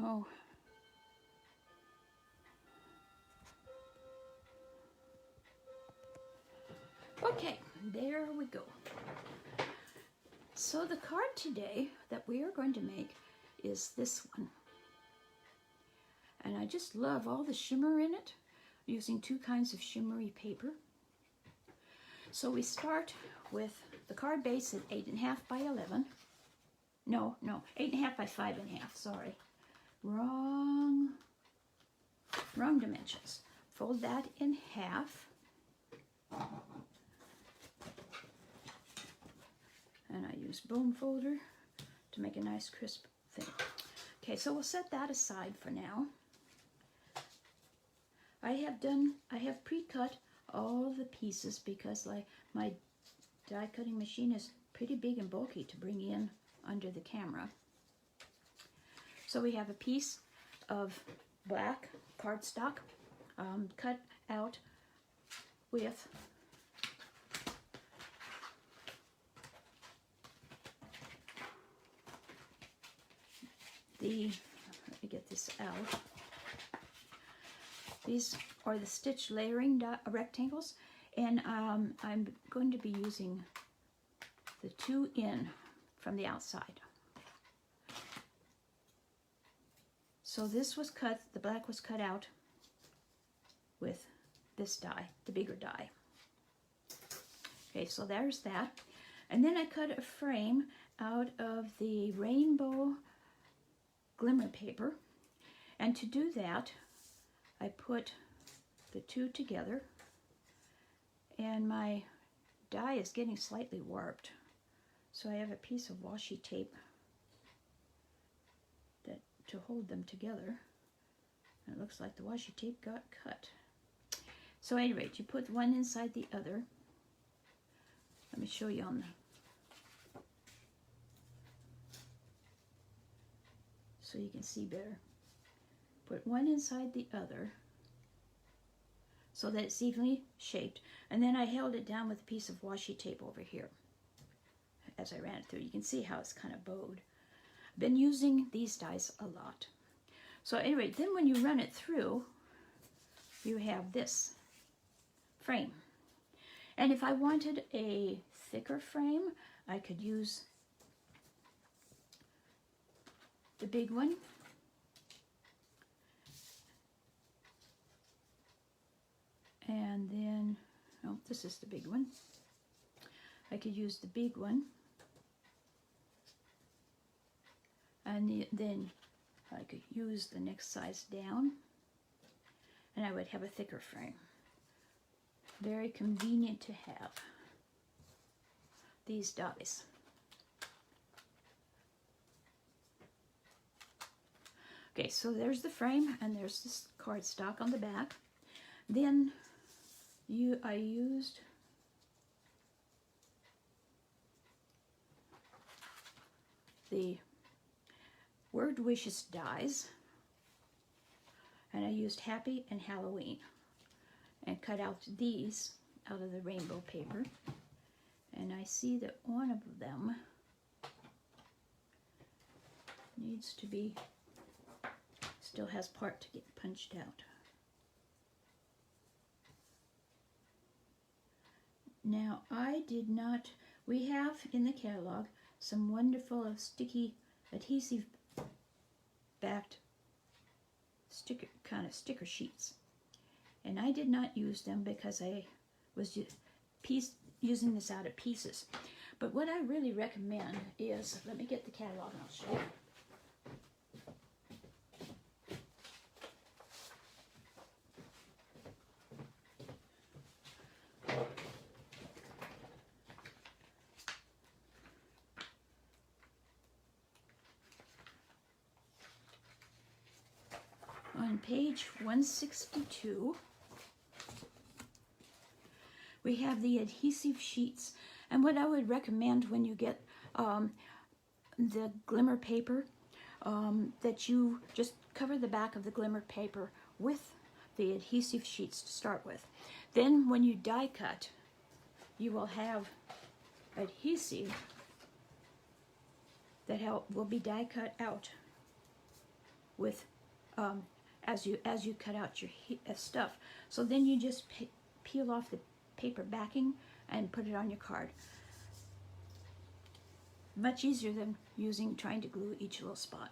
Oh. Okay, there we go. So the card today that we are going to make is this one. And I just love all the shimmer in it, using two kinds of shimmery paper. So we start with the card base at 8.5 by 11. No, 8.5 by 5.5, sorry. Wrong dimensions. Fold that in half. And I use bone folder to make a nice crisp thing. Okay, so we'll set that aside for now. I have pre-cut all the pieces because like my die cutting machine is pretty big and bulky to bring in under the camera. So we have a piece of black cardstock cut out with let me get this out. These are the stitch layering rectangles, and I'm going to be using the 2 in from the outside. So this was cut, the black was cut out with this die, the bigger die. Okay, so there's that. And then I cut a frame out of the rainbow glimmer paper. And to do that, I put the two together, and my die is getting slightly warped. So I have a piece of washi tape to hold them together. And it looks like the washi tape got cut. So at any rate, you put one inside the other. Let me show you on the, so you can see better. Put one inside the other so that it's evenly shaped. And then I held it down with a piece of washi tape over here as I ran it through. You can see how it's kind of bowed. I've been using these dies a lot. So anyway, then when you run it through, you have this frame. And if I wanted a thicker frame, I could use the big one. And then, oh, this is the big one. I could use the big one. And then I could use the next size down. And I would have a thicker frame. Very convenient to have these dies. Okay, so there's the frame, and there's this cardstock on the back. Then I used the Word Wishes dies, and I used Happy and Halloween, and cut out these out of the rainbow paper. And I see that one of them needs to be, still has part to get punched out. Now I did not, we have in the catalog some wonderful sticky adhesive backed sticker sheets. And I did not use them because I was using this out of pieces. But what I really recommend is, let me get the catalog and I'll show you. On page 162, we have the adhesive sheets. And what I would recommend when you get the glimmer paper, that you just cover the back of the glimmer paper with the adhesive sheets to start with. Then when you die cut, you will have adhesive that will be die cut out with as you cut out your stuff. So then you just peel off the paper backing and put it on your card. Much easier than trying to glue each little spot.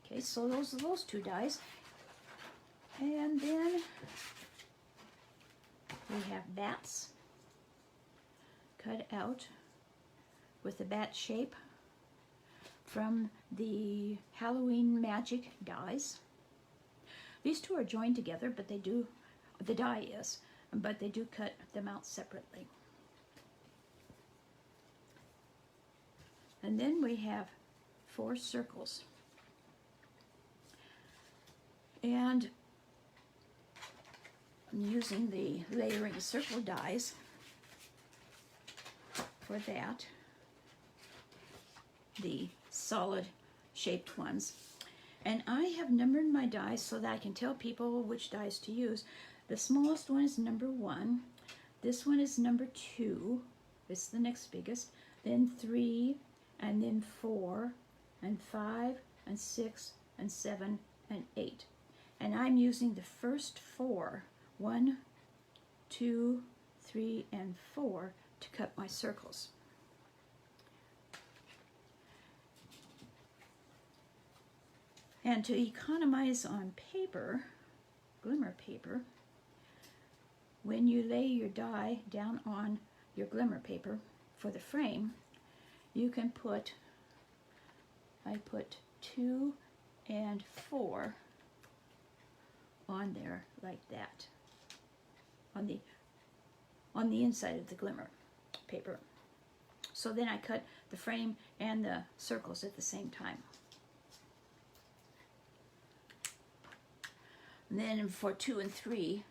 Okay, so those are those two dies. And then we have bats cut out with the bat shape from the Halloween Magic dies. These two are joined together, but they do, the die is, but they do cut them out separately. And then we have 4 circles. And I'm using the layering circle dies for that, the solid shaped ones. And I have numbered my dies so that I can tell people which dies to use. The smallest one is number 1. This one is number 2. It's the next biggest. Then 3, and then 4, and 5, and 6, and 7, and 8. And I'm using the first 4, 1, 2, 3, and 4 to cut my circles. And to economize on paper, glimmer paper, when you lay your die down on your glimmer paper for the frame, you can put, I put 2 and 4 on there like that, on the inside of the glimmer paper. So then I cut the frame and the circles at the same time. And then for 2 and 3,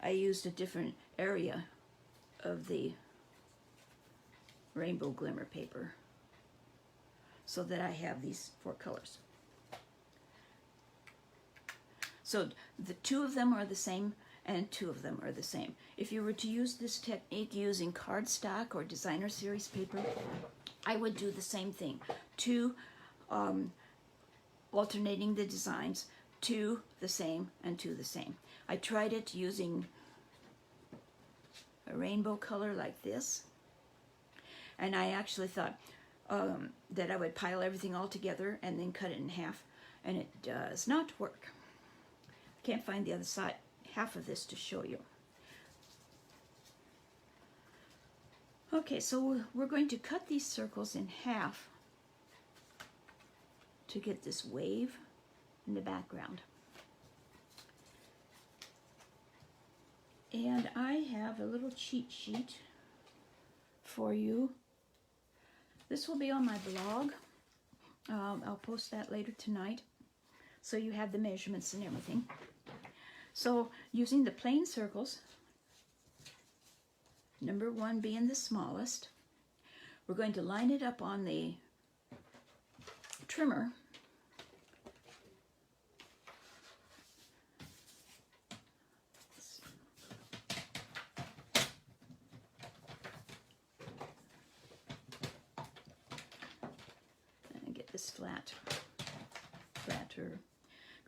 I used a different area of the rainbow glimmer paper so that I have these 4 colors. So the 2 of them are the same and 2 of them are the same. If you were to use this technique using cardstock or designer series paper, I would do the same thing. 2 alternating the designs, 2 the same and 2 the same. I tried it using a rainbow color like this, and I actually thought that I would pile everything all together and then cut it in half, and it does not work. I can't find the other side, half of this to show you. Okay, so we're going to cut these circles in half to get this wave in the background. And I have a little cheat sheet for you. This will be on my blog. I'll post that later tonight, so you have the measurements and everything. So using the plain circles, number 1 being the smallest, we're going to line it up on the trimmer. And get this flatter.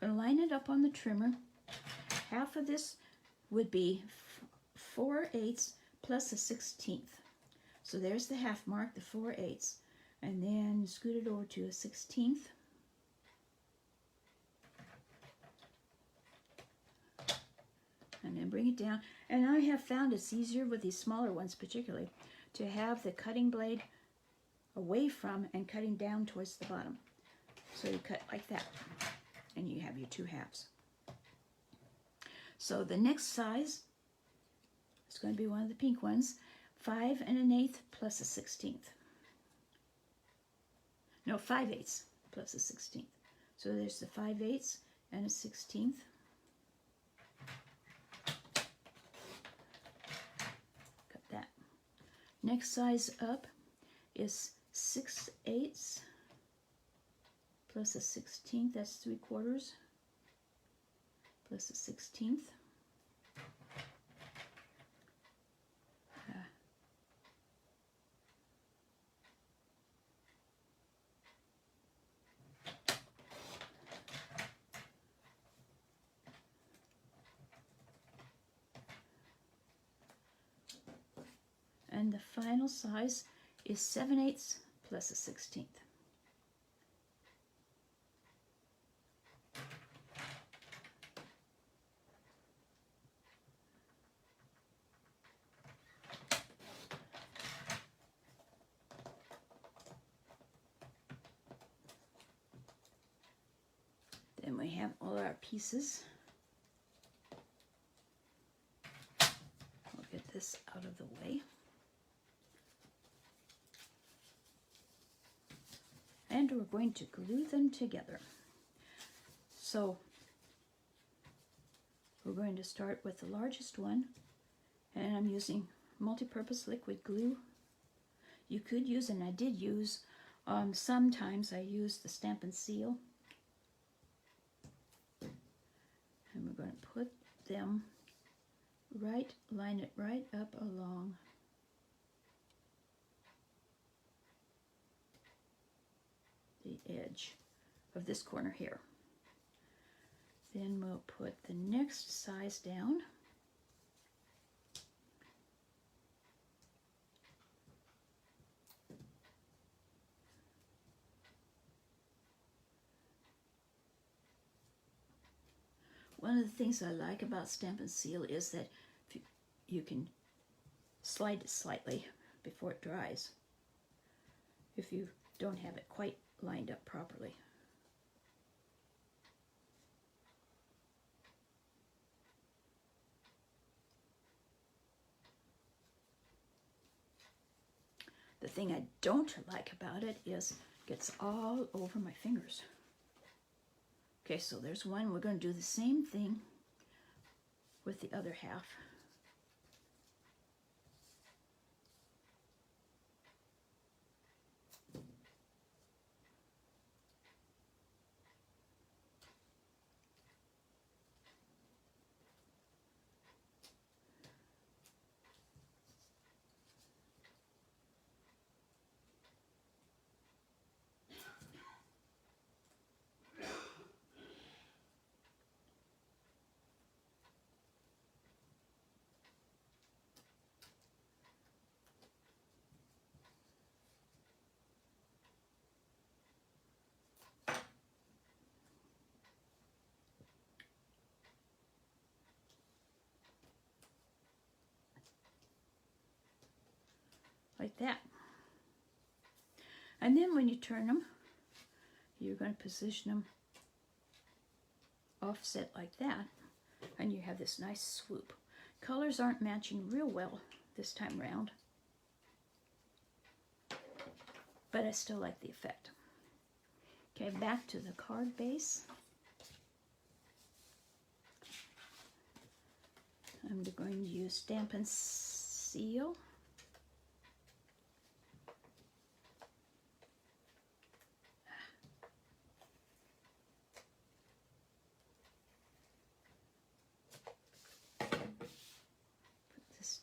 Going to line it up on the trimmer. Half of this would be 4/8 plus a 16th. So there's the half mark, the 4/8, and then scoot it over to a 16th. And then bring it down. And I have found it's easier with these smaller ones particularly to have the cutting blade away from and cutting down towards the bottom. So you cut like that, and you have your 2 halves. So the next size is going to be one of the pink ones, 5 1/8 plus a 16th. No, 5/8 plus a 16th. So there's the 5/8 and a 16th. Cut that. Next size up is 6/8 plus a 16th. That's 3/4 plus a 16th. the final size is 7/8 plus a 16th. Then we have all our pieces. We'll get this out of the way. And we're going to glue them together. So we're going to start with the largest one, and I'm using multi-purpose liquid glue. You could use, and I did use, sometimes I use the Stampin' Seal. And we're going to put them right, line it right up along the edge of this corner here. Then we'll put the next size down. One of the things I like about Stampin' Seal is that you can slide it slightly before it dries if you don't have it quite lined up properly. The thing I don't like about it is it gets all over my fingers. Okay, so there's one. We're going to do the same thing with the other half. Like that. And then when you turn them, you're going to position them offset like that, and you have this nice swoop. Colors aren't matching real well this time around, but I still like the effect. Okay, back to the card base. I'm going to use Stampin' Seal.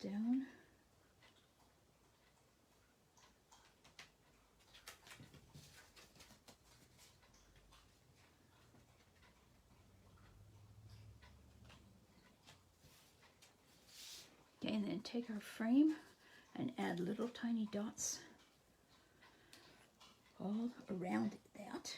Down. Okay, and then take our frame and add little tiny dots all around that.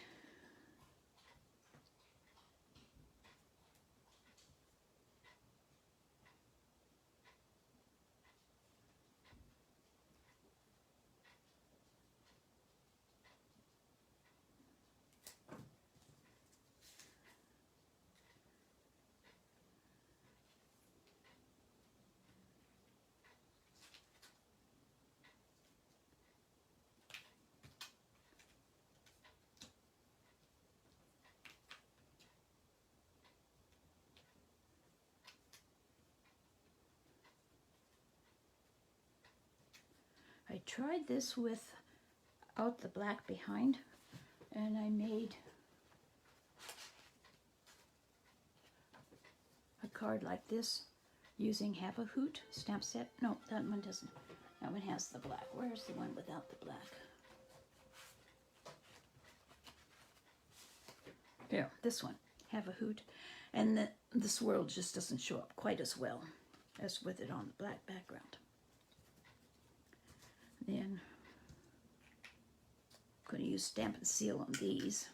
I tried this without the black behind, and I made a card like this using Have a Hoot stamp set. No, that one doesn't. That one has the black. Where's the one without the black? Here, this one, Have a Hoot. And the swirl just doesn't show up quite as well as with it on the black background. Then I'm going to use Stamp and Seal on these.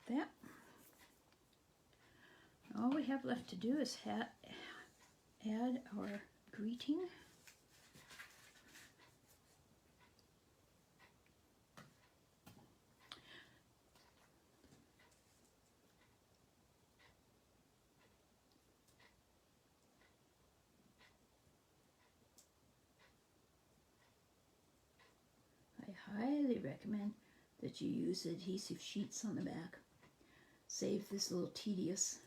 That. All we have left to do is add our greeting. I highly recommend that you use adhesive sheets on the back. Save this little tedious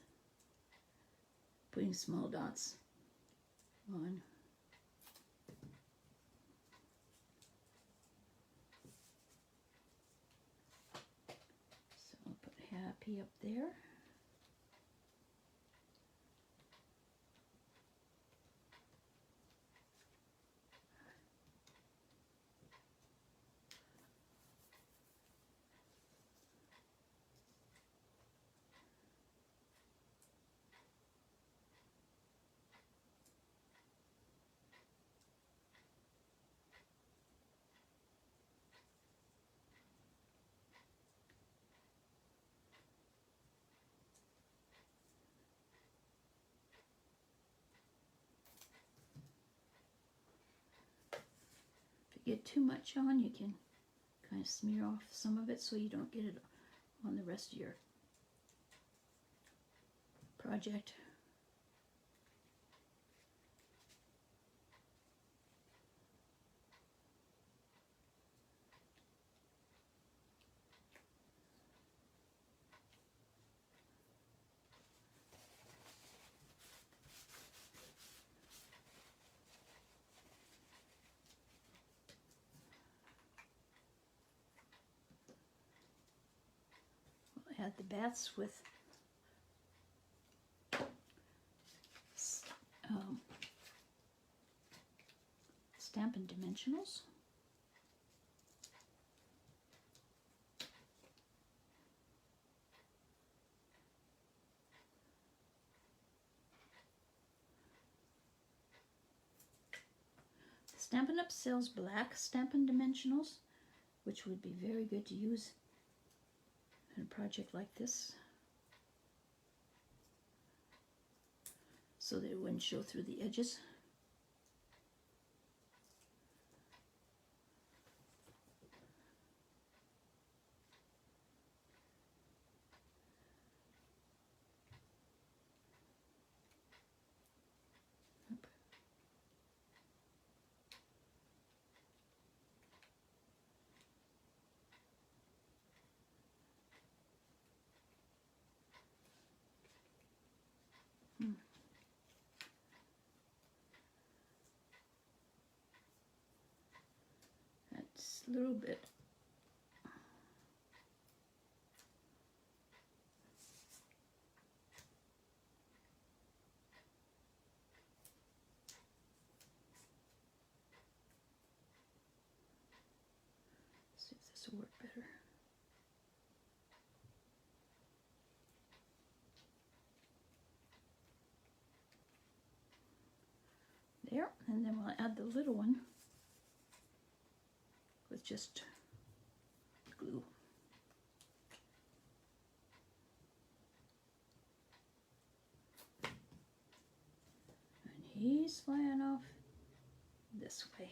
putting small dots on. So I'll put happy up there. If you get too much on, you can kind of smear off some of it so you don't get it on the rest of your project. We'll add the bats with Stampin' Dimensionals. Stampin' Up! Sells black Stampin' Dimensionals, which would be very good to use in a project like this, so that it wouldn't show through the edges. That's a little bit. See if this will work better. There, and then we'll add the little one with just glue. And he's flying off this way.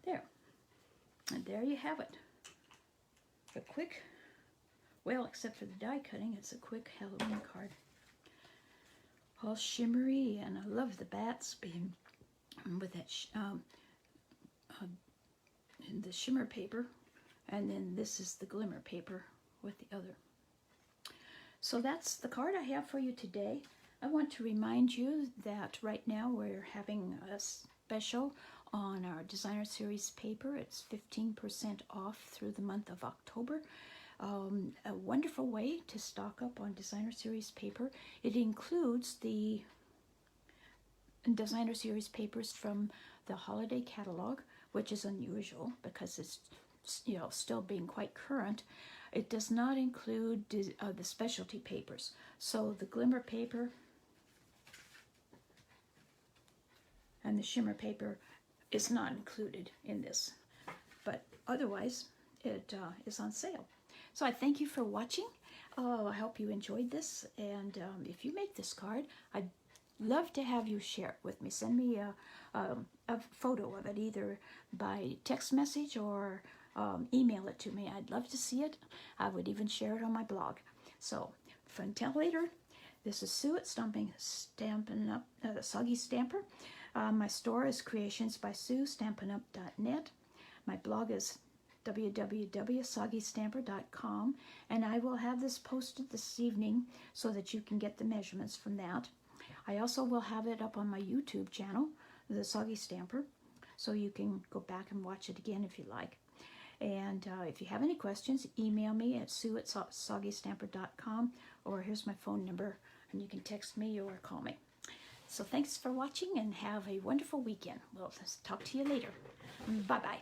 There. And there you have it. a quick, well, except for the die cutting, it's a quick Halloween card. All shimmery, and I love the bats being with that the shimmer paper, and then this is the glimmer paper with the other. So that's the card I have for you today. I want to remind you that right now we're having a special on our Designer Series paper. It's 15% off through the month of October. A wonderful way to stock up on Designer Series paper. It includes the Designer Series papers from the holiday catalog, which is unusual because it's, you know, still being quite current. It does not include the specialty papers. So the glimmer paper and the shimmer paper is not included in this, but otherwise it is on sale. So I thank you for watching. I hope you enjoyed this, and if you make this card, I'd love to have you share it with me. Send me a photo of it, either by text message or email it to me. I'd love to see it. I would even share it on my blog. So until later, this is Sue at Stampin' Up, Soggy Stamper. My store is Creations by Sue, Stampin'Up.net. My blog is www.soggystamper.com, and I will have this posted this evening so that you can get the measurements from that. I also will have it up on my YouTube channel, The Soggy Stamper, so you can go back and watch it again if you like. And if you have any questions, email me at sue@soggystamper.com, or here's my phone number, and you can text me or call me. So thanks for watching, and have a wonderful weekend. We'll talk to you later. Bye-bye.